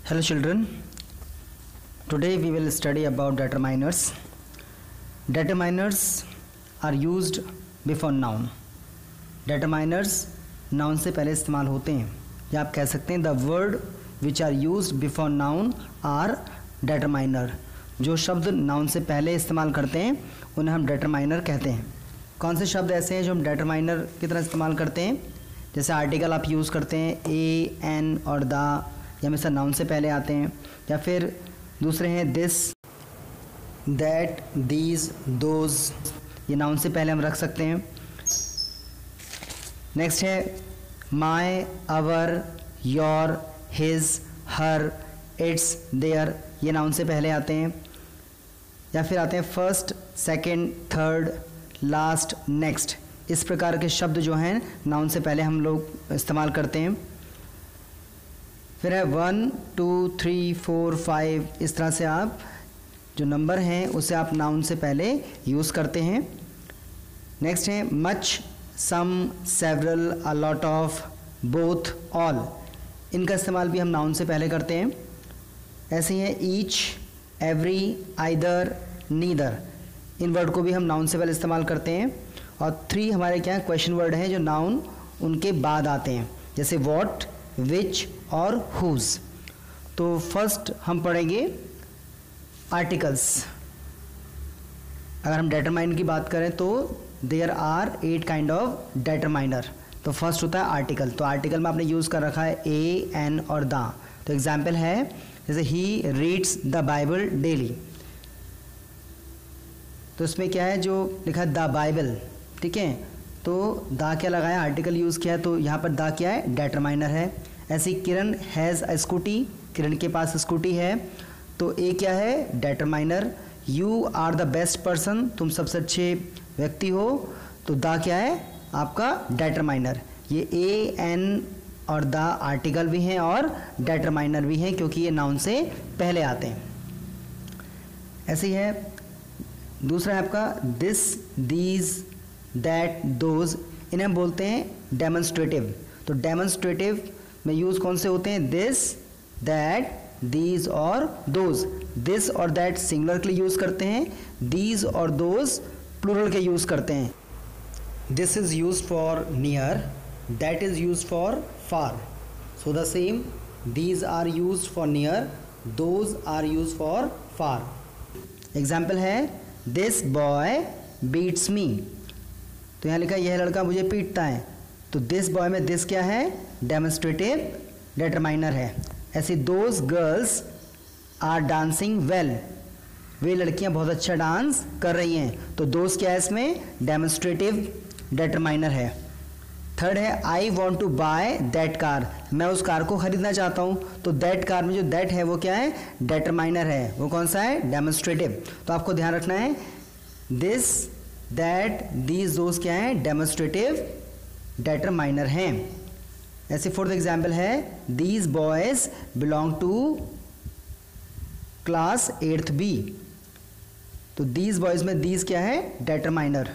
Hello children, today we will study about determiners. Determiners are used before noun. Determiners noun से पहले इस्तेमाल होते हैं या आप कह सकते हैं the word which are used before noun are determiner. जो शब्द नाउन से पहले इस्तेमाल करते हैं उन्हें हम determiner कहते हैं. कौन से शब्द ऐसे हैं जो हम determiner की तरह इस्तेमाल करते हैं? जैसे आर्टिकल आप यूज़ करते हैं ए एन और द, ये हमेशा नाउन से पहले आते हैं. या फिर दूसरे हैं दिस, दैट, दीज, दोज, ये नाउन से पहले हम रख सकते हैं. नेक्स्ट है my, our, your, his, her, its, their, ये नाउन से पहले आते हैं. या फिर आते हैं first, second, third, last, next. इस प्रकार के शब्द जो हैं नाउन से पहले हम लोग इस्तेमाल करते हैं. फिर है 1, 2, 3, 4, 5, इस तरह से आप जो नंबर हैं उसे आप नाउन से पहले यूज़ करते हैं. नेक्स्ट है much, some, several, a lot of, both, all, इनका इस्तेमाल भी हम नाउन से पहले करते हैं. ऐसे ही है ईच, एवरी, आइदर, नीदर, इन वर्ड को भी हम नाउन से पहले इस्तेमाल करते हैं. और 3 हमारे क्या क्वेश्चन वर्ड हैं जो नाउन उनके बाद आते हैं, जैसे व्हाट, विच और हुज. तो फर्स्ट हम पढ़ेंगे आर्टिकल्स. अगर हम डेटरमाइन की बात करें तो देयर आर 8 काइंड ऑफ डेटरमाइनर. तो फर्स्ट होता है आर्टिकल. तो आर्टिकल में आपने यूज़ कर रखा है ए, एन और द. तो एग्जाम्पल है जैसे he reads the Bible daily. तो इसमें क्या है जो लिखा है द बाइबल, ठीक है. तो द क्या लगाया, आर्टिकल यूज़ किया है, तो यहाँ पर द क्या है, डेटरमाइनर है. ऐसी किरण हैज़ अ स्कूटी, किरण के पास स्कूटी है, तो ए क्या है, determiner. You are the best person, तुम सबसे अच्छे व्यक्ति हो, तो द क्या है आपका डेटरमाइनर. ये ए, एन और द आर्टिकल भी हैं और डेटरमाइनर भी हैं क्योंकि ये नाउन से पहले आते हैं. ऐसे ही है दूसरा है आपका दिस, दीज, दैट, दोज, इन्हें हम बोलते हैं डेमोन्स्ट्रेटिव. तो डेमोन्स्ट्रेटिव में यूज़ कौन से होते हैं, दिस, दैट, दीज और दोज. दिस और दैट सिंगुलर के लिए यूज़ करते हैं, दीज और दोज प्लूरल के यूज़ करते हैं. This is use for near, that is use for far. So the same, these are use for near, those are use for far. Example है this boy beats me. तो यहाँ लिखा यह लड़का मुझे पीटता है, तो दिस बॉय में दिस क्या है, डेमोन्स्ट्रेटिव डेटरमाइनर है. ऐसे those girls are dancing well, वे लड़कियाँ बहुत अच्छा डांस कर रही हैं, तो दोज क्या है इसमें, डेमोन्स्ट्रेटिव डेटरमाइनर है. थर्ड है I want to buy that car, मैं उस कार को खरीदना चाहता हूँ, तो दैट कार में जो दैट है वो क्या है, डेटरमाइनर है. वो कौन सा है, डेमोन्स्ट्रेटिव. तो आपको ध्यान रखना है दिस, दैट, दीज, दोज क्या है, डेमोन्स्ट्रेटिव डेटरमाइनर हैं. ऐसे फोर्थ एग्जाम्पल है these boys belong to class 8th B. तो दीज बॉयज में दीज क्या है, डेटरमाइनर.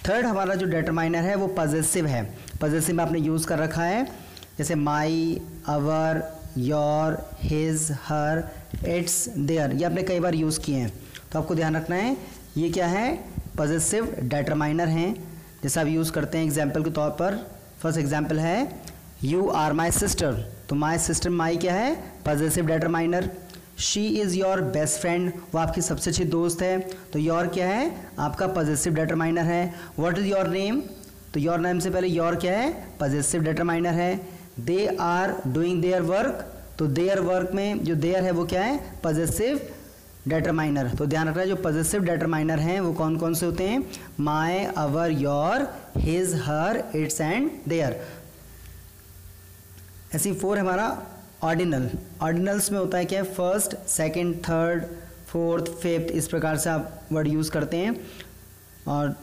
थर्ड हमारा जो डेटरमाइनर है वो पॉजेसिव है. पॉजेसिव में आपने यूज़ कर रखा है जैसे my, our, your, his, her, its, their, ये आपने कई बार यूज़ किए हैं. तो आपको ध्यान रखना है ये क्या है, पॉजेसिव डेटरमाइनर हैं. जैसा आप यूज़ करते हैं एग्जाम्पल के तौर पर, फर्स्ट एग्जाम्पल है यू आर माई सिस्टर. तो माई सिस्टर, माई क्या है, possessive determiner. She is your best friend, वो आपकी सबसे अच्छी दोस्त है, तो योर क्या है आपका पॉजेसिव डेटरमाइनर है. व्हाट इज़ योर नेम, तो योर नेम से पहले योर क्या है, पॉजेसिव डेटरमाइनर है. They are doing their work, तो देयर वर्क में जो देयर है वो क्या है, पॉजेसिव डेटरमाइनर. तो ध्यान रखना है जो पॉजेसिव डेटरमाइनर हैं वो कौन कौन से होते हैं, my, our, your, his, her, its and their. ऐसी 4 हमारा ऑर्डिनल. ऑर्डिनल्स में होता है क्या, first, second, third, fourth, fifth, इस प्रकार से आप वर्ड यूज़ करते हैं. और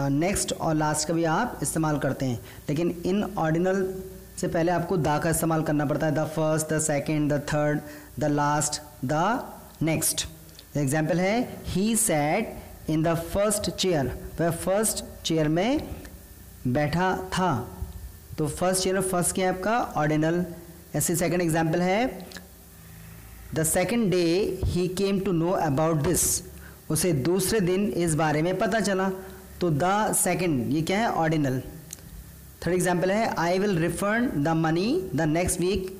नेक्स्ट और लास्ट का भी आप इस्तेमाल करते हैं, लेकिन इन ऑर्डिनल से पहले आपको द का इस्तेमाल करना पड़ता है. The first, the second, the third, the last, the next. Example है he sat in the first chair, वह फर्स्ट चेयर में बैठा था. तो फर्स्ट चेयर में फर्स्ट क्या है आपका, ऑर्डिनल. ऐसे सेकंड एग्जाम्पल है, the second day he came to know about this, उसे दूसरे दिन इस बारे में पता चला। तो द सेकंड ये क्या है, ऑर्डिनल। थर्ड एग्जाम्पल है, I will refund the money the next week,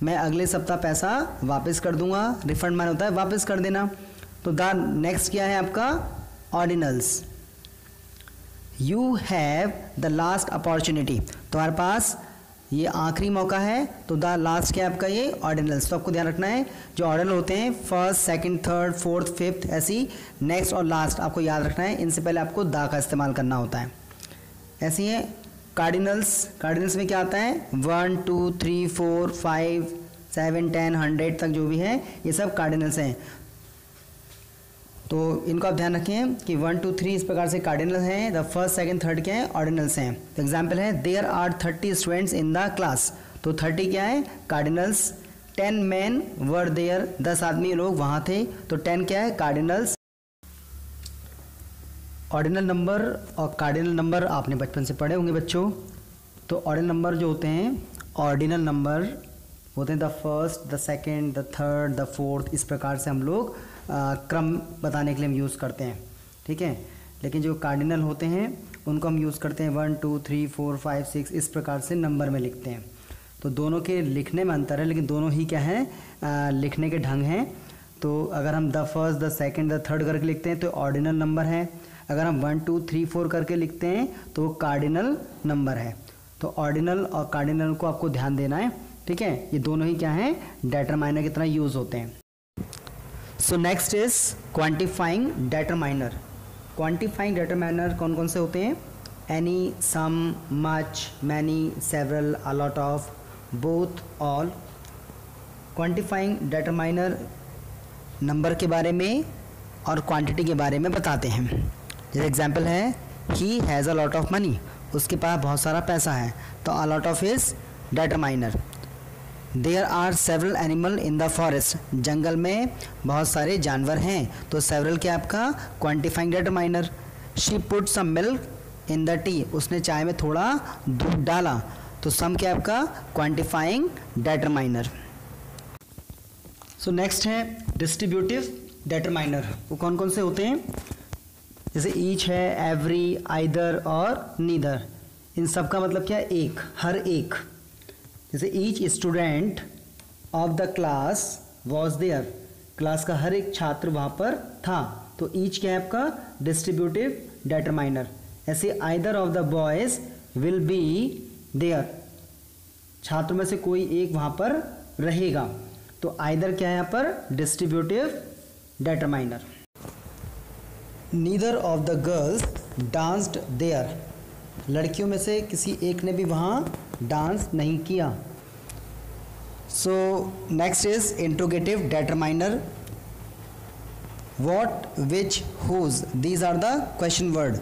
मैं अगले सप्ताह पैसा वापस कर दूंगा। रिफंड माने होता है वापस कर देना। तो द नेक्स्ट क्या है आपका, ordinals. You have the last opportunity, तुम्हारे पास ये आखिरी मौका है। तो द लास्ट क्या है आपका, ये ऑर्डिनल्स। तो आपको ध्यान रखना है जो ऑर्डिनल होते हैं first, second, third, fourth, fifth, ऐसी नेक्स्ट और लास्ट आपको याद रखना है। इनसे पहले आपको द का इस्तेमाल करना होता है। ऐसे ही है कार्डिनल्स। कार्डिनल्स में क्या आता है, 1 2 3 4 5 7 10 100 तक जो भी है ये सब कार्डिनल्स हैं। तो इनको आप ध्यान रखें कि 1 2 3 इस प्रकार से कार्डिनल हैं। द फर्स्ट, सेकंड, थर्ड क्या है, ऑर्डिनल्स हैं। तो एग्जाम्पल है, there are 30 students in the class, तो 30 क्या है, कार्डिनल्स। 10 मैन वर देयर, 10 आदमी लोग वहाँ थे, तो 10 क्या है, कार्डिनल्स। ऑर्डिनल नंबर और कार्डिनल नंबर आपने बचपन से पढ़े होंगे बच्चों। तो ऑर्डिनल नंबर जो होते हैं, ऑर्डिनल नंबर होते हैं the first, the second, the third, the fourth, इस प्रकार से हम लोग क्रम बताने के लिए हम यूज़ करते हैं, ठीक है। लेकिन जो कार्डिनल होते हैं उनको हम यूज़ करते हैं 1 2 3 4 5 6 इस प्रकार से नंबर में लिखते हैं। तो दोनों के लिखने में अंतर है, लेकिन दोनों ही क्या है, लिखने के ढंग हैं। तो अगर हम the first, the second, the third करके लिखते हैं तो ऑर्डिनल नंबर है। अगर हम 1 2 3 4 करके लिखते हैं तो वो कार्डिनल नंबर है। तो ऑर्डिनल और कार्डिनल को आपको ध्यान देना है, ठीक है। ये दोनों ही क्या हैं, डेटरमाइनर की तरह यूज़ होते हैं। So next is quantifying determiner. Quantifying determiner कौन कौन से होते हैं, any, some, much, many, several, a lot of, both, all. Quantifying determiner number के बारे में और क्वांटिटी के बारे में बताते हैं। जैसे एग्जाम्पल है, he has a lot of money, उसके पास बहुत सारा पैसा है, तो a lot of is determiner. There are several animal in the forest, जंगल में बहुत सारे जानवर हैं, तो सेवरल क्या आपका, quantifying determiner. She put some milk in the tea, उसने चाय में थोड़ा दूध डाला, तो सम क्या आपका, क्वांटिफाइंग डेटरमाइनर। सो नेक्स्ट है डिस्ट्रीब्यूटिव डेटरमाइनर। वो कौन कौन से होते हैं, जैसे ईच है, एवरी, आइदर और नीदर। इन सब का मतलब क्या है, एक, हर एक। जैसे each student of the class was there, class का हर एक छात्र वहाँ पर था, तो ईच क्या है आपका, डिस्ट्रीब्यूटिव डेटरमाइनर। ऐसे either of the boys will be there, छात्रों में से कोई एक वहाँ पर रहेगा, तो आइदर क्या है यहाँ पर, distributive determiner. Neither of the girls danced there, लड़कियों में से किसी एक ने भी वहाँ डांस नहीं किया। So next is interrogative determiner. What, which, whose, these are the question word.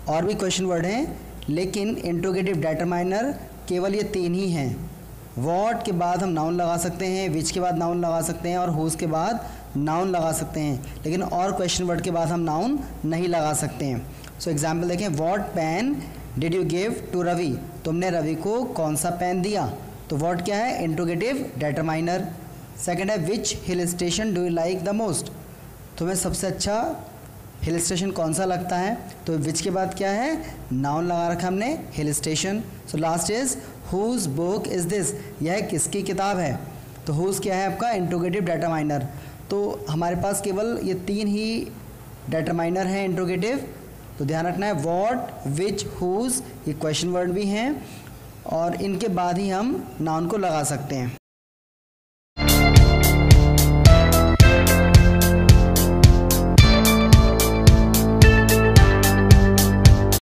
और भी क्वेश्चन वर्ड हैं, लेकिन इंट्रोगेटिव डेटरमाइनर केवल ये 3 ही हैं। वॉट के बाद हम नाउन लगा सकते हैं, विच के बाद नाउन लगा सकते हैं और हुज के बाद नाउन लगा सकते हैं, लेकिन और क्वेश्चन वर्ड के बाद हम नाउन नहीं लगा सकते हैं। सो एग्जाम्पल देखें, what pen did you give to Ravi, तुमने रवि को कौन सा पेन दिया, तो वॉट क्या है, इंट्रोगेटिव डेटरमाइनर। सेकंड है, which hill station do you like the most, तुम्हें सबसे अच्छा हिल स्टेशन कौन सा लगता है, तो विच के बाद क्या है, नाउन लगा रखा हमने, hill station. So last is whose book is this, यह किसकी किताब है, तो हुज क्या है आपका, इंट्रोगेटिव डेटरमाइनर। तो हमारे पास केवल ये 3 ही डेटरमाइनर हैं इंट्रोगेटिव, तो ध्यान रखना है, वॉट, विच, हुज, ये क्वेश्चन वर्ड भी हैं और इनके बाद ही हम नाउन को लगा सकते हैं।